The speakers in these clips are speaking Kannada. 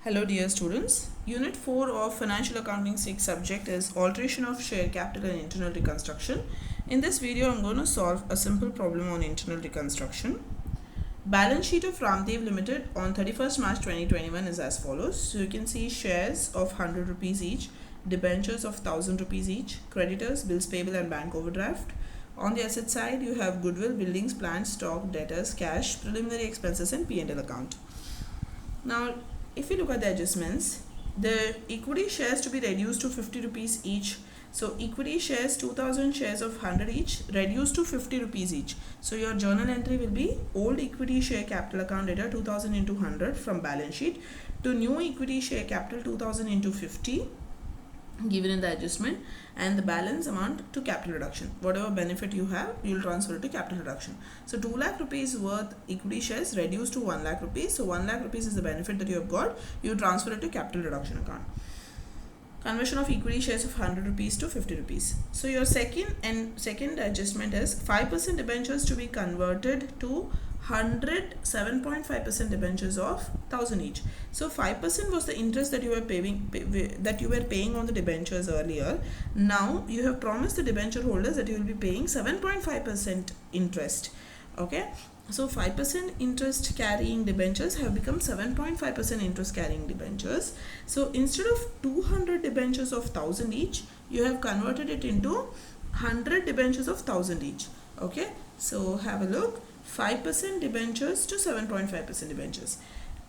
Hello dear students, Unit 4 of Financial Accounting 6 subject is Alteration of Share Capital and Internal Reconstruction. In this video, I'm going to solve a simple problem on internal reconstruction. Balance sheet of Ramdev Limited on 31st March 2021 is as follows. So you can see shares of 100 rupees each, debentures of 1000 rupees each, creditors, bills payable and bank overdraft. On the asset side, you have goodwill, buildings, plants, stock, debtors, cash, preliminary expenses and P&L account. Now, if you look at the adjustments, the equity shares to be reduced to 50 rupees each. So equity shares 2000 shares of 100 each reduced to 50 rupees each. So your journal entry will be old equity share capital account data 2000 into 100 from balance sheet to new equity share capital 2000 into 50 given in the adjustment, and the balance amount to capital reduction. Whatever benefit you have, you will transfer it to capital reduction. So 2 lakh rupees worth equity shares reduced to 1 lakh rupees. So 1 lakh rupees is the benefit that you have got. You transfer it to capital reduction account. Conversion of equity shares of 100 rupees to 50 rupees. So your second adjustment is 5% debentures to be converted to 7.5% debentures of 1000 each. So 5% was the interest that you were paying on the debentures earlier. Now you have promised the debenture holders that you will be paying 7.5% interest. Okay, so 5% interest carrying debentures have become 7.5% interest carrying debentures. So instead of 200 debentures of 1000 each, you have converted it into 100 debentures of 1000 each. Okay, so have a look. 5% debentures to 7.5% debentures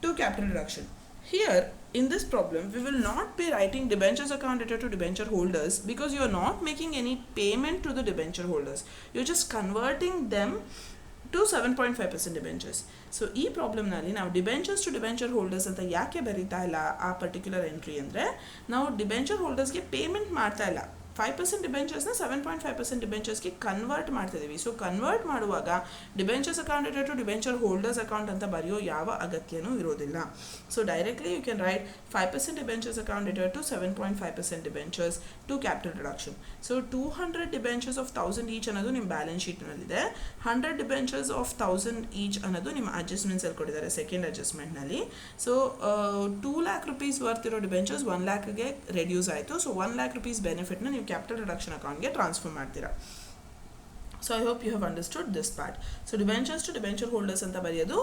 to capital reduction. Here in this problem, we will not be writing debentures account data to debenture holders because you are not making any payment to the debenture holders. You're just converting them to 7.5% debentures. So ಈ ಪ್ರಾಬ್ಲಮ್ನಲ್ಲಿ ನಾವು ಡಿಬೆಂಚರ್ಸ್ ಟು ಡಿಬೆಂಚರ್ ಹೋಲ್ಡರ್ಸ್ ಅಂತ ಯಾಕೆ ಬರೀತಾ ಇಲ್ಲ ಆ ಪರ್ಟಿಕ್ಯುಲರ್ ಎಂಟ್ರಿ ಅಂದರೆ ನಾವು ಡಿಬೆಂಚರ್ ಹೋಲ್ಡರ್ಸ್ಗೆ ಪೇಮೆಂಟ್ ಮಾಡ್ತಾ ಇಲ್ಲ. 5% ಡಿಬೆಂಚರ್ಸ್ನ 7.5% ಡಿಬೆಂಚರ್ಸ್ಗೆ ಕನ್ವರ್ಟ್ ಮಾಡ್ತಿದ್ದೀವಿ. ಸೊ ಕನ್ವರ್ಟ್ ಮಾಡುವಾಗ debentures account data to debenture holders account ಅಂತ ಬರೆಯೋ ಯಾವ ಅಗತ್ಯನೂ ಇರೋದಿಲ್ಲ. So directly you can write 5% debentures account data to 7.5% debentures to capital reduction. So 200 debentures of 1000 each ಅನ್ನೋದು ನಿಮ್ಮ ಬ್ಯಾಲೆನ್ಸ್ ಶೀಟ್ನಲ್ಲಿದೆ. 100 ಡಿಬೆಂಚರ್ಸ್ ಆಫ್ 1000 ಈಚ್ ಅನ್ನೋದು ನಿಮ್ಮ ಅಡ್ಜಸ್ಟ್ಮೆಂಟ್ಸಲ್ಲಿ ಕೊಟ್ಟಿದ್ದಾರೆ ಸೆಕೆಂಡ್ ಅಡ್ಜಸ್ಟ್ಮೆಂಟ್ನಲ್ಲಿ. ಸೊ 2 ಲ್ಯಾಕ್ ರುಪೀಸ್ ವರ್ತ್ ಇರೋ ಡಿಬೆಂಚರ್ಸ್ 1 ಲ್ಯಾಕ್ಗೆ ರೆಡ್ಯೂಸ್ ಆಯಿತು. ಸೊ 1 ಲ್ಯಾಕ್ ರುಪೀಸ್ ಬೆನಿಫಿಟ್ನ ನೀವು capital reduction account ಗೆ ಟ್ರಾನ್ಸ್ಫರ್ ಮಾಡ್ತೀರಾ. So I hope you have understood this part. So debentures to debenture holders ಅಂತ ಬರೆಯೋದು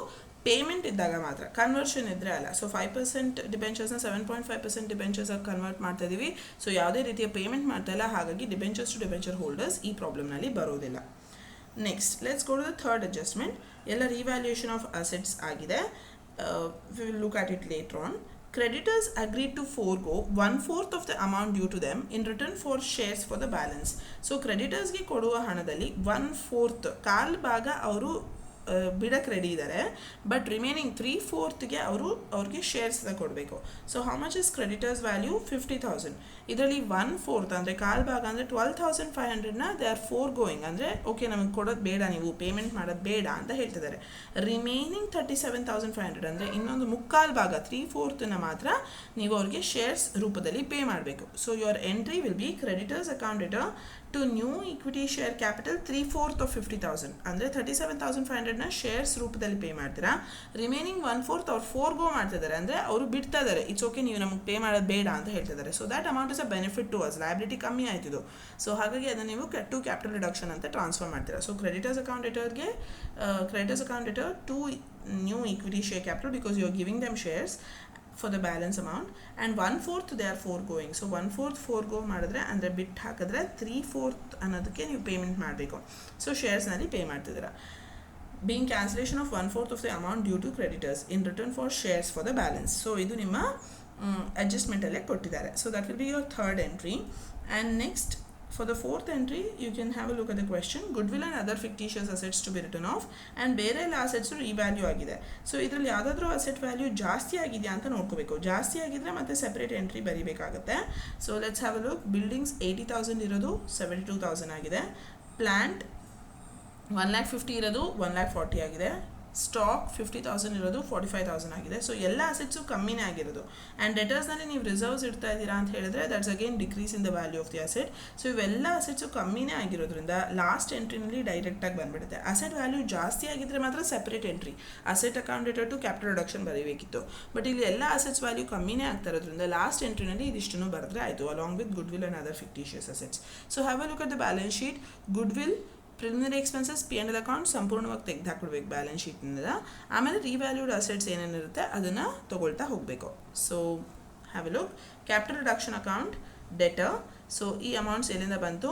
ಪೇಮೆಂಟ್ ಇದ್ದಾಗ ಮಾತ್ರ, ಕನ್ವರ್ಷನ್ ಇದ್ದರೆ ಅಲ್ಲ. ಸೊ 5% ಡಿಬೆಂಚರ್ಸ್ನ 7.5% ಡಿಬೆಂಚರ್ಸ್ ಆಗಿ ಕನ್ವರ್ಟ್ ಮಾಡ್ತಾ ಇದ್ದೀವಿ. ಸೊ ಯಾವುದೇ ರೀತಿಯ ಪೇಮೆಂಟ್ ಮಾಡ್ತಾ ಇಲ್ಲ, ಹಾಗಾಗಿ ಡಿಬೆಂಚರ್ಸ್ ಟು ಡಿಬೆಂಚರ್ ಹೋಲ್ಡರ್ಸ್ ಈ ಪ್ರಾಬ್ಲಮ್ನಲ್ಲಿ ಬರೋದಿಲ್ಲ. Next let's go to the third adjustment. ಎಲ್ಲ ರಿವ್ಯಾಲ್ಯೂಯೇಷನ್ ಆಫ್ ಅಸೆಟ್ಸ್ ಆಗಿದೆ. We will look at it later on. Creditors agreed to forego 1/4 of the amount due to them in return for shares for the balance. So creditors ಗೆ ಕೊಡುವ ಹಣದಲ್ಲಿ 1/4 ಕಾಲ್ ಭಾಗ ಅವರು ಬಿಡಕ್ಕೆ ರೆಡಿ ಇದ್ದಾರೆ, ಬಟ್ ರಿಮೈನಿಂಗ್ 3/4 ಅವ್ರಿಗೆ ಶೇರ್ಸ್ ಕೊಡಬೇಕು. So how much is creditors value? 50,000. ಇದರಲ್ಲಿ 1/4 ಅಂದರೆ ಕಾಲ್ ಭಾಗ ಅಂದರೆ 12,500ನ ದೇ ಆರ್ ಫೋರ್ ಗೋಯಿಂಗ್, ಅಂದರೆ ಓಕೆ ನಮಗೆ ಕೊಡೋದು ಬೇಡ, ನೀವು ಪೇಮೆಂಟ್ ಮಾಡೋದು ಬೇಡ ಅಂತ ಹೇಳ್ತಿದ್ದಾರೆ. ರಿಮೈನಿಂಗ್ 37,500 ಅಂದರೆ ಇನ್ನೊಂದು ಮುಕ್ಕಾಲು ಭಾಗ 3/4ನ ಮಾತ್ರ ನೀವು ಅವ್ರಿಗೆ ಶೇರ್ಸ್ ರೂಪದಲ್ಲಿ ಪೇ ಮಾಡಬೇಕು. So your entry will be creditors account data to new equity share capital 3/4 of 50,000 ಅಂದರೆ 37,500ನ ಶೇರ್ಸ್ ರೂಪದಲ್ಲಿ ಪೇ ಮಾಡ್ತೀರಾ. ರಿಮೈನಿಂಗ್ 1/4 ಅವ್ರು ಫೋರ್ ಗೋ ಮಾಡ್ತಿದ್ದಾರೆ, ಅಂದರೆ ಅವರು ಬಿಡ್ತಾ ಇದ್ದಾರೆ, ಇಟ್ಸ್ ಓಕೆ ನೀವು ನಮಗೆ ಪೇ ಮಾಡೋದು ಬೇಡ ಅಂತ ಹೇಳ್ತಿದ್ದಾರೆ. So that amount is a benefit to us, liability ಕಮ್ಮಿ ಆಯ್ತಿದ್ದು. ಸೊ ಹಾಗಾಗಿ ಅದನ್ನು ನೀವು ಟು ಕ್ಯಾಪಿಟಲ್ ರಿಡಕ್ಷನ್ ಅಂತ ಟ್ರಾನ್ಸ್ಫರ್ ಮಾಡ್ತೀರಾ. So creditors account debtor to new equity share capital because you are giving them shares for the balance amount, and 1/4 they are foregoing. So 1/4 forego ಮಾಡಿದ್ರೆ ಅಂದರೆ ಬಿಟ್ಟು ಹಾಕಿದ್ರೆ 3/4 ಅನ್ನೋದಕ್ಕೆ ನೀವು ಪೇಮೆಂಟ್ ಮಾಡಬೇಕು. ಸೊ ಶೇರ್ಸ್ನಲ್ಲಿ ಪೇ ಮಾಡ್ತಿದ್ದೀರಾ. being cancellation of 1/4 of the amount due to creditors in return for shares for the balance. So ಇದು ನಿಮ್ಮ ಅಡ್ಜಸ್ಟ್ಮೆಂಟಲ್ಲೇ ಕೊಟ್ಟಿದ್ದಾರೆ. So that will be your third entry. And next for the fourth entry, you can have a look at the question. Goodwill and other fictitious assets to be written off, and ಬೇರೆ ಎಲ್ಲ ಅಸೆಟ್ಸು ರಿವ್ಯಾಲ್ಯೂ ಆಗಿದೆ. ಸೊ ಇದರಲ್ಲಿ ಯಾವುದಾದ್ರೂ ಅಸೆಟ್ ವ್ಯಾಲ್ಯೂ ಜಾಸ್ತಿ ಆಗಿದೆಯಾ ಅಂತ ನೋಡ್ಕೋಬೇಕು. ಜಾಸ್ತಿ ಆಗಿದ್ರೆ ಮತ್ತೆ ಸೆಪರೇಟ್ ಎಂಟ್ರಿ ಬರೀಬೇಕಾಗುತ್ತೆ. So let's have a look. Buildings 80,000 ಇರೋದು 72,000 ಆಗಿದೆ. ಪ್ಲ್ಯಾಂಟ್ 1,50,000 ಇರೋದು 1,40,000 ಆಗಿದೆ. ಸ್ಟಾಕ್ 50,000 ಇರೋದು 45,000 ಆಗಿದೆ. ಸೊ ಎಲ್ಲ ಅಸೆಟ್ಸು ಕಮ್ಮಿನೇ ಆಗಿರೋದು. ಆ್ಯಂಡ್ ಡೆಟರ್ಸ್ನಲ್ಲಿ ನೀವು ರಿಸರ್ವ್ಸ್ ಇಡ್ತಾ ಇದ್ದೀರಾ ಅಂತ ಹೇಳಿದ್ರೆ that's again decrease in the value of the asset. So ಇವೆಲ್ಲ ಅಸೆಟ್ಸು ಕಮ್ಮಿನೇ ಆಗಿರೋದ್ರಿಂದ ಲಾಸ್ಟ್ ಎಂಟ್ರಿನಲ್ಲಿ ಡೈರೆಕ್ಟಾಗಿ ಬಂದುಬಿಡುತ್ತೆ. ಅಸೆಟ್ ವ್ಯಾಲ್ಯೂ ಜಾಸ್ತಿ ಆಗಿದ್ದರೆ ಮಾತ್ರ separate entry asset accounted to capital reduction ಬರೀಬೇಕಿತ್ತು. ಬಟ್ ಇಲ್ಲಿ ಎಲ್ಲ ಅಸೆಟ್ಸ್ ವ್ಯಾಲ್ಯೂ ಕಮ್ಮಿನೇ ಆಗ್ತಾ ಇರೋದ್ರಿಂದ ಲಾಸ್ಟ್ ಎಂಟ್ರಿನಲ್ಲಿ ಇದಿಷ್ಟನ್ನು ಬರೆದ್ರೆ ಆಯಿತು, along with good will and other fictitious assets. So have a look at the balance sheet. Good will, preliminary expenses, P&L account ಸಂಪೂರ್ಣವಾಗಿ ತೆಗೆದು ಹಾಕ್ಬಿಡ್ಬೇಕು ಬ್ಯಾಲೆನ್ಸ್ ಶೀಟ್ನಿಂದ. ಆಮೇಲೆ ರಿವ್ಯಾಲ್ಯೂಡ್ ಅಸೆಟ್ಸ್ ಏನೇನಿರುತ್ತೆ ಅದನ್ನು ತೊಗೊಳ್ತಾ ಹೋಗಬೇಕು. So have a look. Capital reduction account, deter. So ಈ ಅಮೌಂಟ್ಸ್ ಎಲ್ಲಿಂದ ಬಂತು?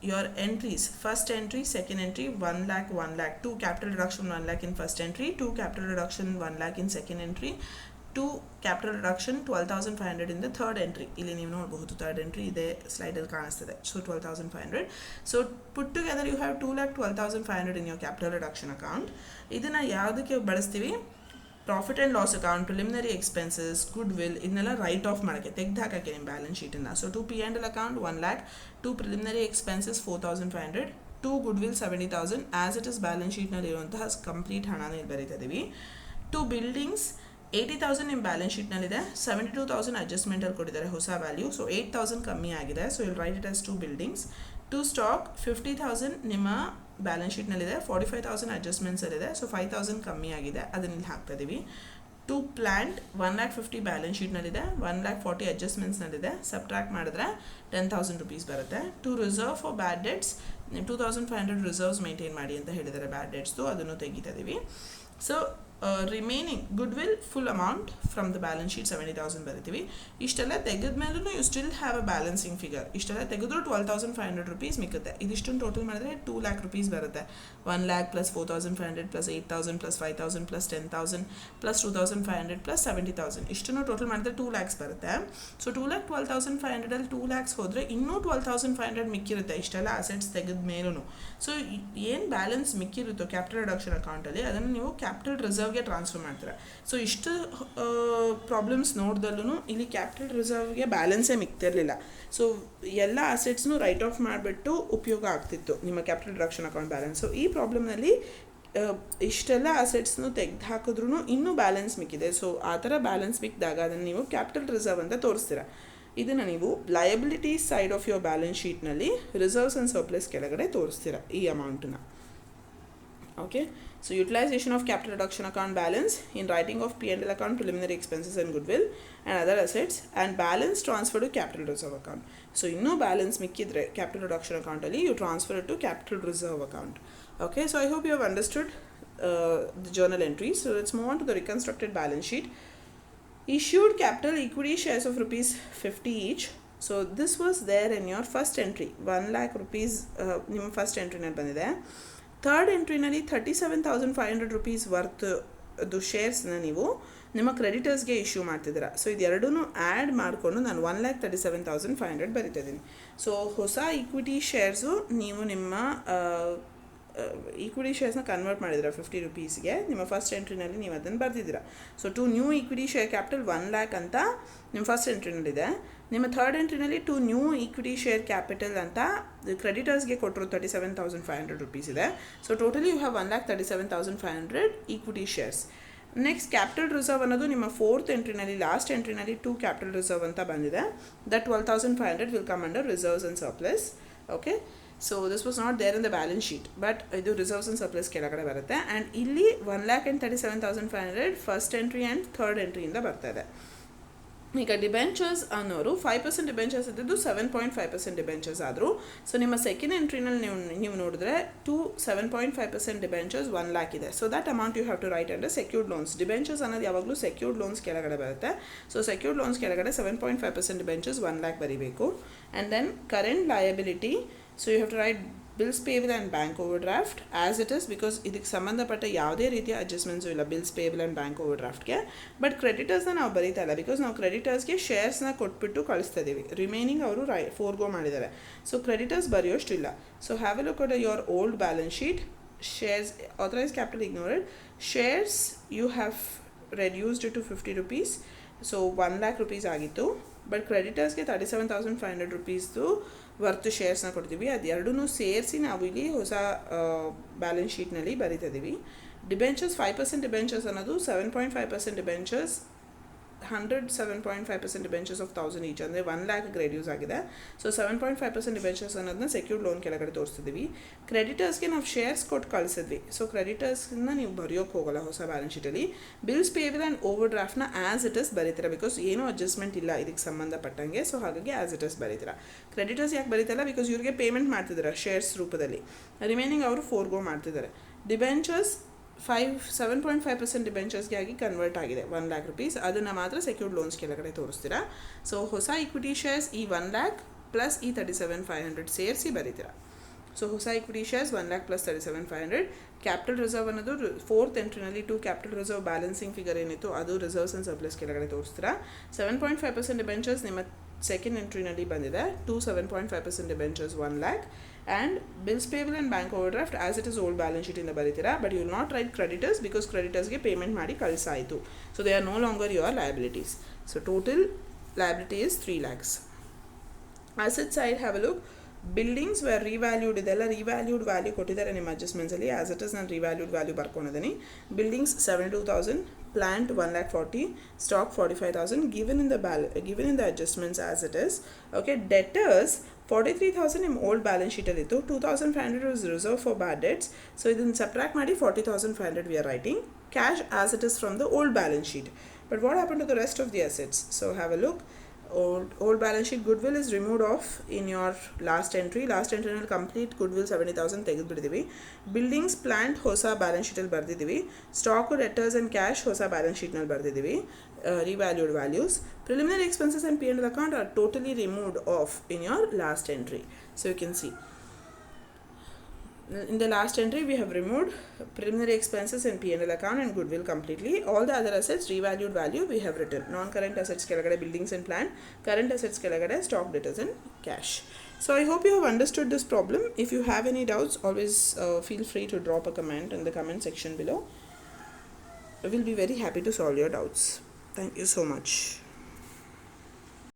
your entries, first entry, second entry, 1 lakh, 1 lakh, 2 capital reduction 1 lakh in first entry, 2 capital reduction 1 lakh in second entry, 2 capital reduction 12,500 in the third entry. ಇಲ್ಲಿ ನೀವು ನೋಡಬಹುದು third entry ಇದೆ ಸ್ಲೈಡಲ್ಲಿ ಕಾಣಿಸ್ತಿದೆ. So 12,500. So put together you have 2,12,500 in your capital reduction account. ಇದನ್ನು ಯಾವುದಕ್ಕೆ ಬಳಸ್ತೀವಿ? Profit and loss account, preliminary expenses, goodwill ಇದನ್ನೆಲ್ಲ ರೈಟ್ ಆಫ್ ಮಾಡೋಕ್ಕೆ ತೆಗೆದು ಹಾಕೋಕ್ಕೆ ನಿಮ್ಮ ಬ್ಯಾಲೆನ್ಸ್ ಶೀಟಿಂದ. So to P&L account 1 lakh, to preliminary expenses 4,500, to goodwill 70,000 as it is balance ಶೀಟ್ನಲ್ಲಿ ಇರುವಂತಹ ಕಂಪ್ಲೀಟ್ ಹಣನ ಇಲ್ಲಿ ಬರೀತಿದ್ದೀವಿ. ಟು ಬಿಲ್ಡಿಂಗ್ಸ್ 80,000 ನಿಮ್ಮ ಬ್ಯಾಲೆನ್ಸ್ ಶೀಟ್ನಲ್ಲಿದೆ, 72,000 ಅಡ್ಜಸ್ಟ್ಮೆಂಟಲ್ಲಿ ಕೊಟ್ಟಿದ್ದಾರೆ ಹೊಸ ವ್ಯಾಲ್ಯೂ. ಸೊ 8,000 ಕಮ್ಮಿ ಆಗಿದೆ. ಸೊ ಇಲ್ಲಿ write it as to buildings. To stock 50,000 ನಿಮ್ಮ ಬ್ಯಾಲೆನ್ಸ್ ಶೀಟ್ನಲ್ಲಿದೆ, 45,000 ಅಡ್ಜಸ್ಟ್ಮೆಂಟ್ಸಲ್ಲಿದೆ. ಸೊ 5,000 ಕಮ್ಮಿ ಆಗಿದೆ, ಅದನ್ನ ಇಲ್ಲಿ ಹಾಕ್ತಾ ಇದ್ದೀವಿ. ಟು ಪ್ಲ್ಯಾಂಟ್ 1,50,000 ಬ್ಯಾಲೆನ್ಸ್ ಶೀಟ್ನಲ್ಲಿದೆ, 1,40,000 ಅಡ್ಜಸ್ಟ್ಮೆಂಟ್ಸ್ನಲ್ಲಿದೆ. ಸಬ್ಟ್ರಾಕ್ಟ್ ಮಾಡಿದ್ರೆ 10,000 ರುಪೀಸ್ ಬರುತ್ತೆ. To reserve for bad debts 2,500 reserves maintain ಮಾಡಿ ಅಂತ ಹೇಳಿದ್ದಾರೆ ಬ್ಯಾಡ್ ಡೆಟ್ಸ್ದು, ಅದನ್ನು ತೆಗಿತಾ ಇದ್ದೀವಿ. So remaining goodwill full amount from the balance sheet 70,000 ಬರಿತೀವಿ. ಇಷ್ಟೆಲ್ಲ ತೆಗೆದ ಮೇಲೂ you still have a balancing figure. ಇಷ್ಟೆಲ್ಲ ತೆಗೆದ್ರು 12,500 ರುಪೀಸ್ ಮಿಕ್ಕುತ್ತೆ. ಇದಿಷ್ಟನ್ನು ಟೋಟಲ್ ಮಾಡಿದ್ರೆ 2 lakh ರುಪೀಸ್ ಬರುತ್ತೆ. 1 lakh plus 4,500 plus 8,000 plus 5,000 plus 10,000 plus 2,500 plus 70,000 ಇಷ್ಟನ್ನು ಟೋಟಲ್ ಮಾಡಿದ್ರೆ 2 lakhs ಬರುತ್ತೆ. ಸೊ 2,12,500 2 lakhs ಹೋದರೆ ಇನ್ನೂ 12,500 ಮಿಕ್ಕಿರುತ್ತೆ ಇಷ್ಟೆಲ್ಲ ಅಸೆಟ್ಸ್ ತೆಗೆದ ಮೇಲೂ. ಸೊ ಏನು ಬ್ಯಾಲೆನ್ಸ್ ಮಿಕ್ಕಿರುತ್ತೋ ಕ್ಯಾಪಿಟಲ್ ರಿಡಕ್ಷನ್ ಅಕೌಂಟಲ್ಲಿ ಅದನ್ನು ನೀವು ಕ್ಯಾಪಿಟಲ್ ರಿಸರ್ವ್ಗೆ ಟ್ರಾನ್ಸ್ಫರ್ ಮಾಡ್ತಾರೆ. ಸೊ ಇಷ್ಟು ಪ್ರಾಬ್ಲಮ್ಸ್ ನೋಡ್ದಲ್ಲೂ ಇಲ್ಲಿ ಕ್ಯಾಪಿಟಲ್ ರಿಸರ್ವ್ಗೆ ಬ್ಯಾಲೆನ್ಸೇ ಮಿಕ್ತಿರಲಿಲ್ಲ. ಸೊ ಎಲ್ಲ ಅಸೆಟ್ಸ್ನು ರೈಟ್ ಆಫ್ ಮಾಡಿಬಿಟ್ಟು ಉಪಯೋಗ ಆಗ್ತಿತ್ತು ನಿಮ್ಮ capital reduction account balance. So ಈ ಪ್ರಾಬ್ಲಮ್ನಲ್ಲಿ ಇಷ್ಟೆಲ್ಲ ಅಸೆಟ್ಸ್ನು ತೆಗೆದು ಹಾಕಿದ್ರೂ ಇನ್ನೂ ಬ್ಯಾಲೆನ್ಸ್ ಮಿಕ್ಕಿದೆ. ಸೊ ಆ ಥರ ಬ್ಯಾಲೆನ್ಸ್ ಮಿಕ್ಕಿದಾಗ ಅದನ್ನು ನೀವು ಕ್ಯಾಪಿಟಲ್ ರಿಸರ್ವ್ ಅಂತ ತೋರಿಸ್ತೀರ. ಇದನ್ನು ನೀವು liabilities side of your balance ಶೀಟ್ನಲ್ಲಿ ರಿಸರ್ವ್ಸ್ ಆ್ಯಂಡ್ ಸರ್ಪ್ಲಸ್ ಕೆಳಗಡೆ ತೋರಿಸ್ತೀರ ಈ ಅಮೌಂಟನ್ನ. Okay, so utilization of capital reduction account balance in writing of P&L account, preliminary expenses and goodwill and other assets, and balance transfer to capital reserve account. So inno balance mikkidre capital reduction account alli you transfer it to capital reserve account. Okay, so I hope you have understood the journal entries. So let's move on to the reconstructed balance sheet. Issued capital equity shares of rupees 50 each. So this was there in your first entry, 1 lakh rupees ನಿಮ್ಮ ಫಸ್ಟ್ ಎಂಟ್ರಿನಲ್ಲಿ ಬಂದಿದೆ. ಥರ್ಡ್ ಎಂಟ್ರಿನಲ್ಲಿ 37,500 ರುಪೀಸ್ ವರ್ತ್ ಅದು ಶೇರ್ಸ್ನ ನೀವು ನಿಮ್ಮ ಕ್ರೆಡಿಟರ್ಸ್ಗೆ ಇಶ್ಯೂ ಮಾಡ್ತಿದ್ದೀರಾ. ಸೊ ಇದೆರಡೂ ಆ್ಯಡ್ ಮಾಡಿಕೊಂಡು ನಾನು 1,37,500 ಬರಿತಾ ಇದ್ದೀನಿ. ಸೊ ಹೊಸ ಈಕ್ವಿಟಿ ಶೇರ್ಸು ನೀವು ನಿಮ್ಮ ಈಕ್ವಿಟಿ ಶೇರ್ಸ್ನ ಕನ್ವರ್ಟ್ ಮಾಡಿದ್ದೀರಾ 50 ರುಪೀಸ್ಗೆ ನಿಮ್ಮ ಫಸ್ಟ್ ಎಂಟ್ರಿನಲ್ಲಿ ನೀವು ಅದನ್ನು ಬರೆದಿದ್ದೀರಾ. So to new equity share capital 1 lakh ಅಂತ ನಿಮ್ಮ ಫಸ್ಟ್ ಎಂಟ್ರಿನಲ್ಲಿದೆ. ನಿಮ್ಮ ಥರ್ಡ್ ಎಂಟ್ರಿನಲ್ಲಿ to new equity share capital ಅಂತ ಕ್ರೆಡಿಟರ್ಸ್ಗೆ ಕೊಟ್ಟರು 37,500 ರುಪೀಸ್ ಇದೆ. So totally you have 1,37,500 equity shares. Next capital reserve ಅನ್ನೋದು ನಿಮ್ಮ ಫೋರ್ತ್ ಎಂಟ್ರಿನಲ್ಲಿ ಲಾಸ್ಟ್ ಎಂಟ್ರಿನಲ್ಲಿ 2 ಕ್ಯಾಪಿಟಲ್ ರಿಸರ್ವ್ ಅಂತ ಬಂದಿದೆ. That 12,500 will come under reserves and surplus. Okay, so this was not there in the balance sheet, but ಇದು ರಿಸರ್ವ್ಸ್ ಆ್ಯಂಡ್ ಸರ್ಪ್ಲಸ್ ಕೆಳಗಡೆ ಬರುತ್ತೆ. ಆ್ಯಂಡ್ ಇಲ್ಲಿ 1,37,500 ಫಸ್ಟ್ ಎಂಟ್ರಿ ಆ್ಯಂಡ್ ಥರ್ಡ್ ಎಂಟ್ರಿಯಿಂದ ಬರ್ತಾ ಇದೆ. ಈಗ ಡಿಬೆಂಚರ್ಸ್ ಅನ್ನೋರು 5% ಡಿಬೆಂಚರ್ಸ್ ಇದ್ದಿದ್ದು 7.5% ಡಿಬೆಂಚರ್ಸ್ ಆದರು. ಸೊ ನಿಮ್ಮ ಸೆಕೆಂಡ್ ಎಂಟ್ರಿನಲ್ಲಿ ನೀವು ನೋಡಿದ್ರೆ 7.5% ಡಿಬೆಂಚರ್ಸ್ 1 lakh ಇದೆ. So that amount you have to write under secured loans. Debentures ಅನ್ನೋದು ಯಾವಾಗಲೂ ಸೆಕ್ಯೂರ್ಡ್ ಲೋನ್ಸ್ ಕೆಳಗಡೆ ಬರುತ್ತೆ. ಸೊ ಸೆಕ್ಯೂರ್ಡ್ ಲೋನ್ಸ್ ಕೆಳಗಡೆ 7.5% ಡಿಬೆಂಚರ್ಸ್ 1 lakh ಬರೀಬೇಕು. And then current liability, so you have to write bills payable and bank overdraft as it is, because ಇದಕ್ಕೆ ಸಂಬಂಧಪಟ್ಟ ಯಾವುದೇ ರೀತಿಯ ಅಡ್ಜಸ್ಟ್ಮೆಂಟ್ಸು ಇಲ್ಲ ಬಿಲ್ಸ್ ಪೇಬಲ್ ಆ್ಯಂಡ್ ಬ್ಯಾಂಕ್ ಓವರ್ ಡ್ರಾಫ್ಟ್ಗೆ. ಬಟ್ ಕ್ರೆಡಿಟರ್ಸ್ನ ನಾವು ಬರೀತಾ ಇಲ್ಲ, ಬಿಕಾಸ್ ನಾವು ಕ್ರೆಡಿಟರ್ಸ್ಗೆ ಶೇರ್ಸ್ನ ಕೊಟ್ಬಿಟ್ಟು ಕಳಿಸ್ತಾ ಇದ್ದೀವಿ. ರಿಮೈನಿಂಗ್ ಅವರು ಫೋರ್ಗೋ ಮಾಡಿದ್ದಾರೆ. ಸೊ ಕ್ರೆಡಿಟರ್ಸ್ ಬರೆಯೋಷ್ಟಿಲ್ಲ. So have a look at your old balance sheet. Shares authorise capital ignored. Shares you have reduced to 50 rupees. So 1 lakh rupees ಆಗಿತ್ತು. ಬಟ್ ಕ್ರೆಡಿಟರ್ಸ್ಗೆ 37,500 ರುಪೀಸ್ದು ವರ್ತ್ ಶೇರ್ಸ್ನ ಕೊಡ್ತೀವಿ. ಅದೆರಡೂ ಸೇರಿಸಿ ನಾವು ಇಲ್ಲಿ ಹೊಸ ಬ್ಯಾಲೆನ್ಸ್ ಶೀಟ್ನಲ್ಲಿ ಬರೀತಿದ್ದೀವಿ. ಡಿಬೆಂಚರ್ಸ್ 5% ಡಿಬೆಂಚರ್ಸ್ ಅನ್ನೋದು 7.5% ಡಿಬೆಂಚರ್ಸ್ 107.5% ಡಿಬೆಂಚರ್ಸ್ ಆಫ್ 1000 ಈಚ್ ಅಂದರೆ 1 lakh ರೆಡ್ಯೂಸ್ ಆಗಿದೆ. ಸೊ 7.5% ಡಿಬೆಂಚರ್ಸ್ ಅನ್ನೋದನ್ನ ಸೆಕ್ಯೂರ್ಡ್ ಲೋನ್ ಕೆಳಗಡೆ ತೋರಿಸ್ತಿದ್ದೀವಿ. ಕ್ರೆಡಿಟರ್ಸ್ಗೆ ನಾವು ಶೇರ್ಸ್ ಕೊಟ್ಟು ಕಳಿಸಿದ್ವಿ. ಸೊ ಕ್ರೆಡಿಟರ್ಸ್ನ ನೀವು ಬರೆಯೋಕ್ಕೆ ಹೋಗೋಲ್ಲ ಹೊಸ ಬ್ಯಾಲೆನ್ಸ್ ಶೀಟಲ್ಲಿ. ಬಿಲ್ಸ್ ಪೇಬಲ್ ಆ್ಯಂಡ್ ಓವರ್ ಡ್ರಾಫ್ಟ್ನ ಆ್ಯಸ್ ಇಟ್ ಇಸ್ ಬರೀತೀರಾ, ಬಿಕಾಸ್ ಏನೂ ಅಡ್ಜಸ್ಟ್ಮೆಂಟ್ ಇಲ್ಲ ಇದಕ್ಕೆ ಸಂಬಂಧಪಟ್ಟಂಗೆ. ಸೊ ಹಾಗಾಗಿ ಆ್ಯಸ್ ಇಟ್ ಇಸ್ ಬರೀತೀರಾ. ಕ್ರೆಡಿಟರ್ಸ್ ಯಾಕೆ ಬರೀತಲ್ಲ, ಬಿಕಾಸ್ ಇವ್ರಿಗೆ ಪೇಮೆಂಟ್ ಮಾಡ್ತಿದ್ದಾರೆ ಶೇರ್ಸ್ ರೂಪದಲ್ಲಿ, ರಿಮೈನಿಂಗ್ ಅವರು ಫೋರ್ಗೋ ಮಾಡ್ತಿದ್ದಾರೆ. ಡಿಬೆಂಚರ್ಸ್ 7.5% ಡಿಬೆಂಚರ್ಸ್ಗೆ ಆಗಿ ಕನ್ವರ್ಟ್ ಆಗಿದೆ 1 lakh rupees, ಅದನ್ನು ಮಾತ್ರ ಸೆಕ್ಯೂರ್ಡ್ ಲೋನ್ಸ್ ಕೆಳಗಡೆ ತೋರಿಸ್ತೀರಾ. ಸೊ ಹೊಸ ಇಕ್ವಿಟಿ ಶೇರ್ಸ್ ಈ 1 lakh ಪ್ಲಸ್ ಈ 37,500 ಸೇರಿಸಿ ಬರೀತೀರಾ. ಸೊ ಹೊಸ equity shares 1 lakh plus 37,500. Capital reserve ಅನ್ನೋದು 4th ಎಂಟ್ರಿನಲ್ಲಿ 2 capital reserve balancing figure ಏನಿತ್ತು ಅದು ರಿಸರ್ವ್ಸ್ ಆ್ಯಂಡ್ ಸರ್ಪ್ಲಸ್ ಕೆಳಗಡೆ ತೋರಿಸ್ತೀರಾ. 7.5% ಡಿಬೆಂಚರ್ಸ್ ನಿಮ್ಮ ಸೆಕೆಂಡ್ ಎಂಟ್ರಿನಲ್ಲಿ ಬಂದಿದೆ. 7.5% debentures 1 lakh and bills payable and bank overdraft as it is old balance ಶೀಟಿಂದ ಬರೀತೀರಾ. But you will not write creditors because ಕ್ರೆಡಿಟರ್ಸ್ಗೆ ಪೇಮೆಂಟ್ ಮಾಡಿ ಕಳಿಸಾಯಿತು. So they are no longer your liabilities. So total liability is 3 lakhs. Asset side have a look. Buildings were revalued, ಇದೆಲ್ಲ ರಿವ್ಯಾಲ್ಯೂಡ್ ವ್ಯಾಲ್ಯೂ ಕೊಟ್ಟಿದ್ದಾರೆ ನಿಮ್ಮ ಅಡ್ಜಸ್ಟ್ಮೆಂಟ್ಸಲ್ಲಿ. ಆ್ಯಸ್ ಇಟ್ ಇಸ್ ನಾನು ರಿವ್ಯಾಲ್ಯೂಡ್ ವ್ಯಾಲ್ಯೂ ಬರ್ಕೊಂಡಿದ್ದೀನಿ. Buildings 72,000, plant 1,40,000, stock 45,000 given in the adjustments as it is. Okay, debtors 43,000 in old balance sheet alli ittu. 2,500 was reserved for bad debts. So idin subtract ಮಾಡಿ 40,500 we are writing. Cash as it is from the old balance sheet. But what happened to the rest of the assets? So have a look. Old balance sheet goodwill is removed off in your last entry. Last entry ನಲ್ಲಿ ಕಂಪ್ಲೀಟ್ goodwill 70,000 ತೆಗೆದುಬಿಟ್ಟಿದ್ದೀವಿ. ಬಿಲ್ಡಿಂಗ್ಸ್ ಪ್ಲಾಂಟ್ ಹೊಸ ಬ್ಯಾಲೆನ್ಸ್ ಶೀಟಲ್ಲಿ ಬರೆದಿದ್ದೀವಿ. ಸ್ಟಾಕ್, ಡೆಟರ್ಸ್ ಆ್ಯಂಡ್ ಕ್ಯಾಶ್ ಹೊಸ ಬ್ಯಾಲೆನ್ಸ್ ಶೀಟ್ನಲ್ಲಿ ಬರೆದಿದ್ದೀವಿ. Revalued values. Preliminary expenses and P&L account are totally removed off in your last entry. So you can see in the last entry we have removed preliminary expenses and P&L account and goodwill completely. All the other assets revalued value we have written. Non-current assets kelagade buildings and plant, current assets kelagade stock, debtors and cash. So I hope you have understood this problem. If you have any doubts, always feel free to drop a comment in the comment section below. I will be very happy to solve your doubts. Thank you so much.